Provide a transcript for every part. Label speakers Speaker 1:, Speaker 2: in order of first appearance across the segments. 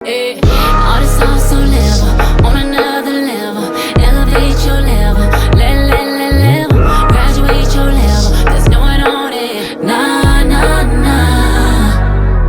Speaker 1: All this also level, on another level. Elevate your level, level. Graduate your level, there's no one on it. Nah.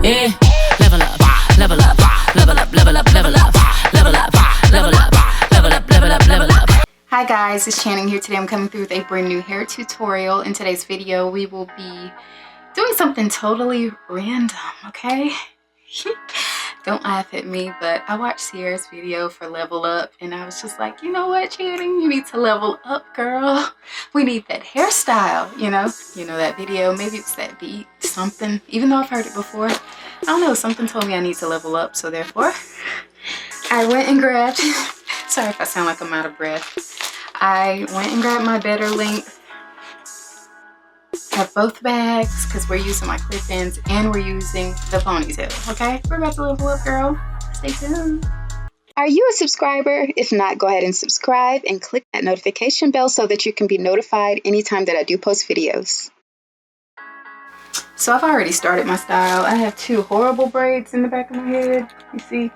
Speaker 1: Yeah, level up, level up, level up, level up, level up, level up, level up, level up, level up, level up.
Speaker 2: Hi guys, it's Channing here. Today I'm coming through with a brand new hair tutorial. In today's video, we will be doing something totally random, okay? Don't laugh at me, but I watched Sierra's video for Level Up and I was just like, you know what, Channing, you need to level up, girl. We need that hairstyle, you know that video, maybe it's that beat, something. Even though I've heard it before, I don't know, something told me I need to level up, so therefore I went and grabbed, sorry if I sound like I'm out of breath. I went and grabbed my better length. Have both bags because we're using my clip-ins and we're using the ponytail, okay? We're about to level up, girl. Stay tuned. Are you a subscriber? If not, go ahead and subscribe and click that notification bell so that you can be notified anytime that I do post videos. So I've already started my style. I have two horrible braids in the back of my head. You see,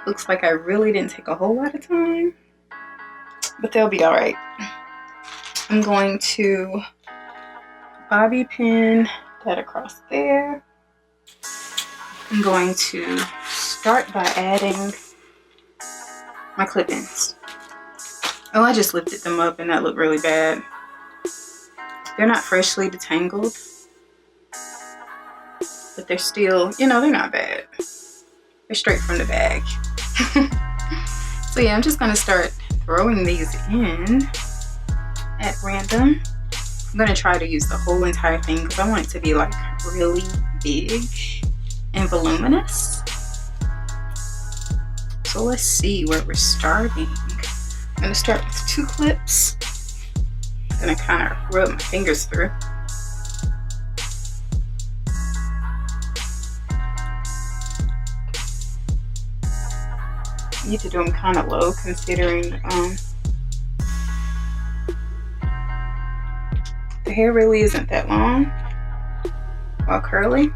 Speaker 2: looks like I really didn't take a whole lot of time, but they'll be all right. I'm going to bobby pin that across there. I'm going to start by adding my clip-ins. Oh, I just lifted them up and that looked really bad. They're not freshly detangled, but they're still, you know, they're not bad. They're straight from the bag. So yeah, I'm just gonna start throwing these in at random. I'm gonna try to use the whole entire thing because I want it to be like really big and voluminous. So let's see where we're starting. I'm gonna start with two clips. I'm gonna kind of rub my fingers through. I need to do them kind of low considering the hair really isn't that long while curly,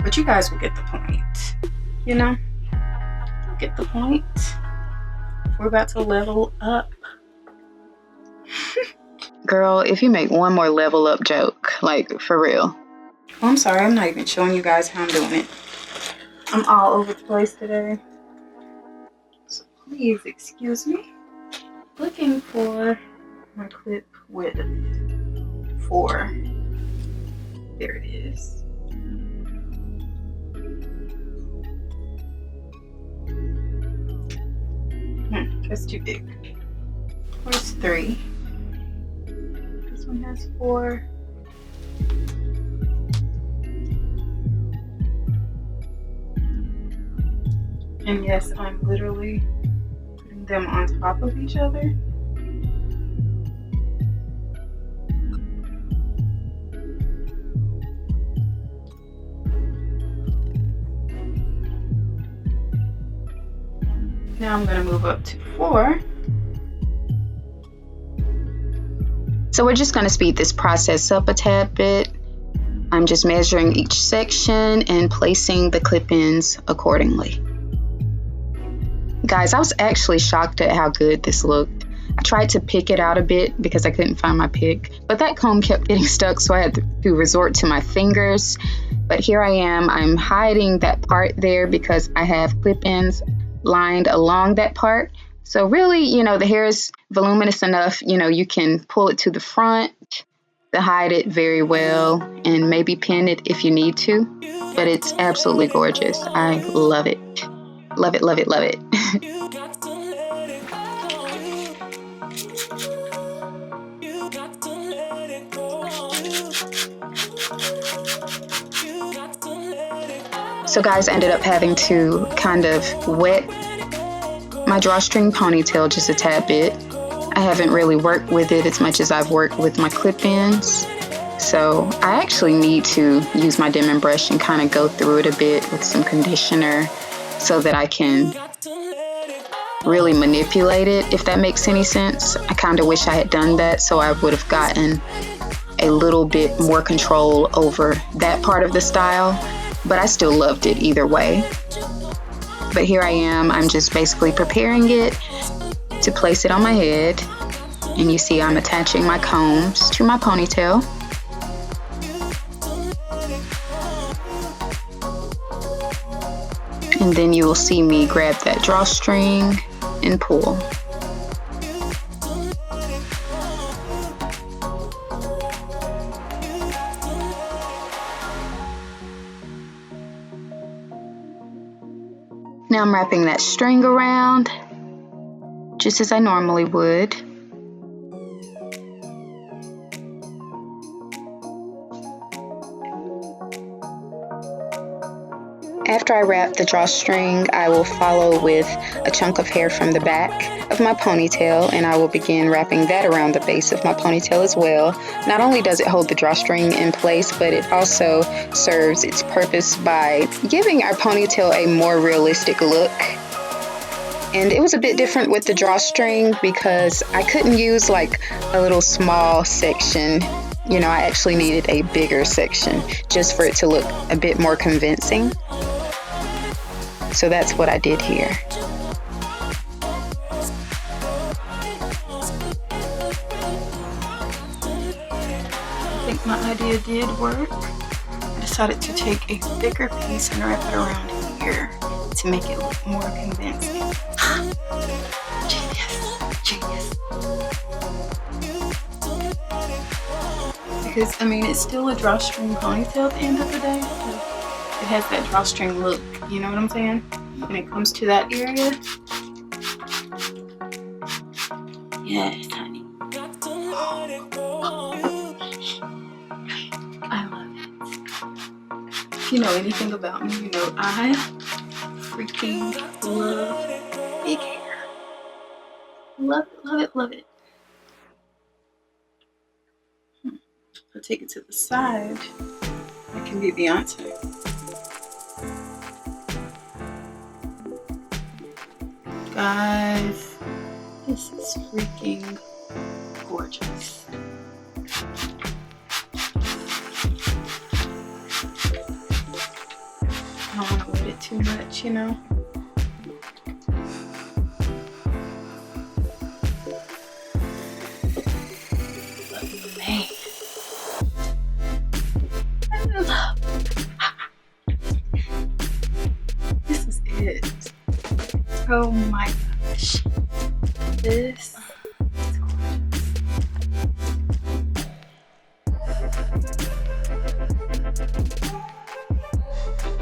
Speaker 2: but you guys will get the point, you know? You'll get the point. We're about to level up. Girl, if you make one more level up joke, like for real. Oh, I'm sorry, I'm not even showing you guys how I'm doing it. I'm all over the place today, so please excuse me. Looking for my clip width for, there it is. That's too big. Where's 3? This one has 4. And yes, I'm literally putting them on top of each other. Now I'm going to move up to 4. So we're just going to speed this process up a tad bit. I'm just measuring each section and placing the clip-ins accordingly. Guys, I was actually shocked at how good this looked. I tried to pick it out a bit because I couldn't find my pick, but that comb kept getting stuck, so I had to resort to my fingers. But here I am. I'm hiding that part there because I have clip-ins lined along that part. So really, you know, the hair is voluminous enough, you know, you can pull it to the front to hide it very well and maybe pin it if you need to. But it's absolutely gorgeous. I love it. Love it, love it, love it. So guys, I ended up having to kind of wet my drawstring ponytail just a tad bit. I haven't really worked with it as much as I've worked with my clip-ins. So I actually need to use my Denman brush and kind of go through it a bit with some conditioner so that I can really manipulate it, if that makes any sense. I kind of wish I had done that so I would have gotten a little bit more control over that part of the style. but I still loved it either way. But here I am, I'm just basically preparing it to place it on my head. And you see I'm attaching my combs to my ponytail. And then you will see me grab that drawstring and pull. Now I'm wrapping that string around just as I normally would. After I wrap the drawstring, I will follow with a chunk of hair from the back of my ponytail, and I will begin wrapping that around the base of my ponytail as well. Not only does it hold the drawstring in place, but it also serves its purpose by giving our ponytail a more realistic look. And it was a bit different with the drawstring because I couldn't use like a little small section. You know, I actually needed a bigger section just for it to look a bit more convincing. So that's what I did here. I think my idea did work. I decided to take a thicker piece and wrap it around here to make it look more convincing. Genius, genius. Because, I mean, it's still a drawstring ponytail at the end of the day. It has that drawstring look, you know what I'm saying? When it comes to that area. Yes, honey. I love it. If you know anything about me, you know I freaking love big hair. Love it, love it, love it. I'll take it to the side. I can be Beyonce. Guys, this is freaking gorgeous. I don't want to wet it too much, you know. Man. This is it. Oh my gosh. This is gorgeous.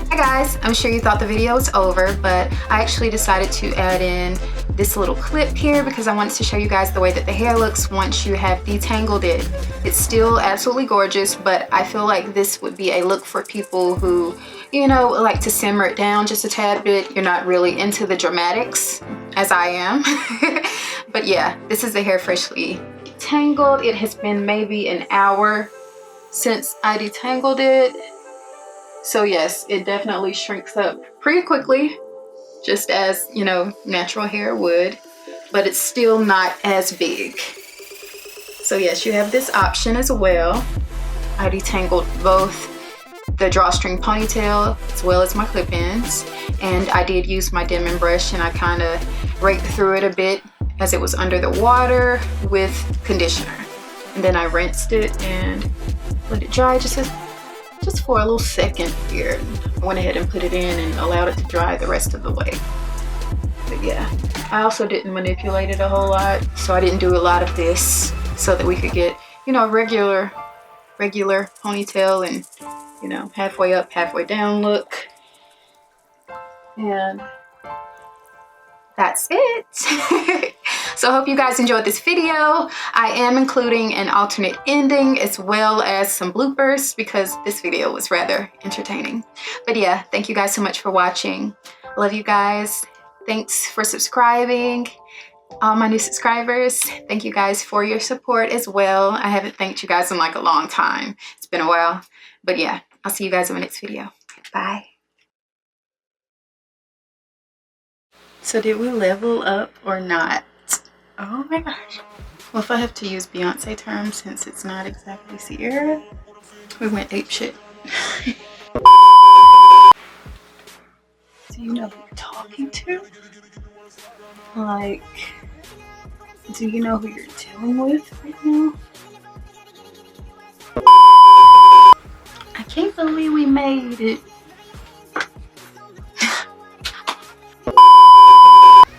Speaker 2: Hi guys, I'm sure you thought the video was over, but I actually decided to add in this little clip here because I wanted to show you guys the way that the hair looks once you have detangled it. It's still absolutely gorgeous, but I feel like this would be a look for people who, you know, like to simmer it down just a tad bit. You're not really into the dramatics, as I am. But yeah, this is the hair freshly detangled. It has been maybe an hour since I detangled it. So yes, it definitely shrinks up pretty quickly, just as, you know, natural hair would, but it's still not as big. So yes, you have this option as well. I detangled both the drawstring ponytail as well as my clip-ins, and I did use my Denman brush and I kind of raked through it a bit as it was under the water with conditioner, and then I rinsed it and let it dry just for a little second here. I went ahead and put it in and allowed it to dry the rest of the way. But yeah, I also didn't manipulate it a whole lot, so I didn't do a lot of this so that we could get, you know, regular ponytail and, you know, halfway up, halfway down look. And that's it. So I hope you guys enjoyed this video. I am including an alternate ending as well as some bloopers because this video was rather entertaining. But yeah, thank you guys so much for watching. Love you guys. Thanks for subscribing. All my new subscribers, thank you guys for your support as well. I haven't thanked you guys in like a long time. It's been a while. But yeah, I'll see you guys in my next video. Bye. So did we level up or not? Oh my gosh. Well, if I have to use Beyonce terms since it's not exactly Sierra, we went apeshit. know who you're talking to? Like, do you know who you're dealing with right now? I can't believe we made it.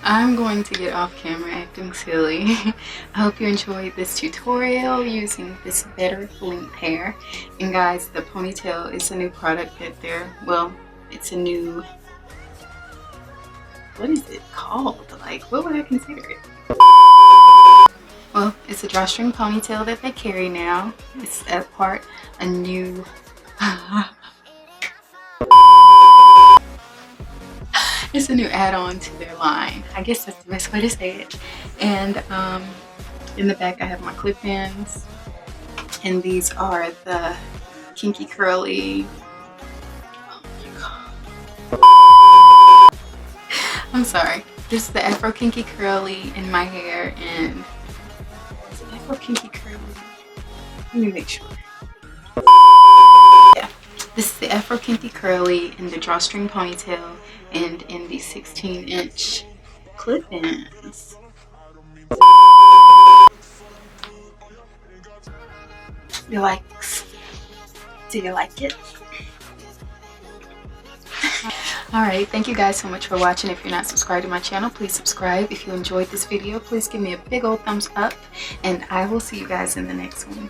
Speaker 2: I'm going to get off camera acting silly. I hope you enjoyed this tutorial using this better length hair. And guys, the ponytail is a new product that well, it's a new, what is it called? Like, what would I consider it? Well, it's a drawstring ponytail that they carry now. It's a new it's a new add-on to their line. I guess that's the best way to say it. And in the back I have my clip-ins, and these are the Kinky curly. Oh my god. I'm sorry. This is the Afro Kinky curly in my hair, and it's an Afro Kinky curly. Let me make sure. Yeah. This is the Afro Kinky curly in the drawstring ponytail and in the 16-inch clip-ins. Do you like it? Alright, thank you guys so much for watching. If you're not subscribed to my channel, please subscribe. If you enjoyed this video, please give me a big old thumbs up, and I will see you guys in the next one.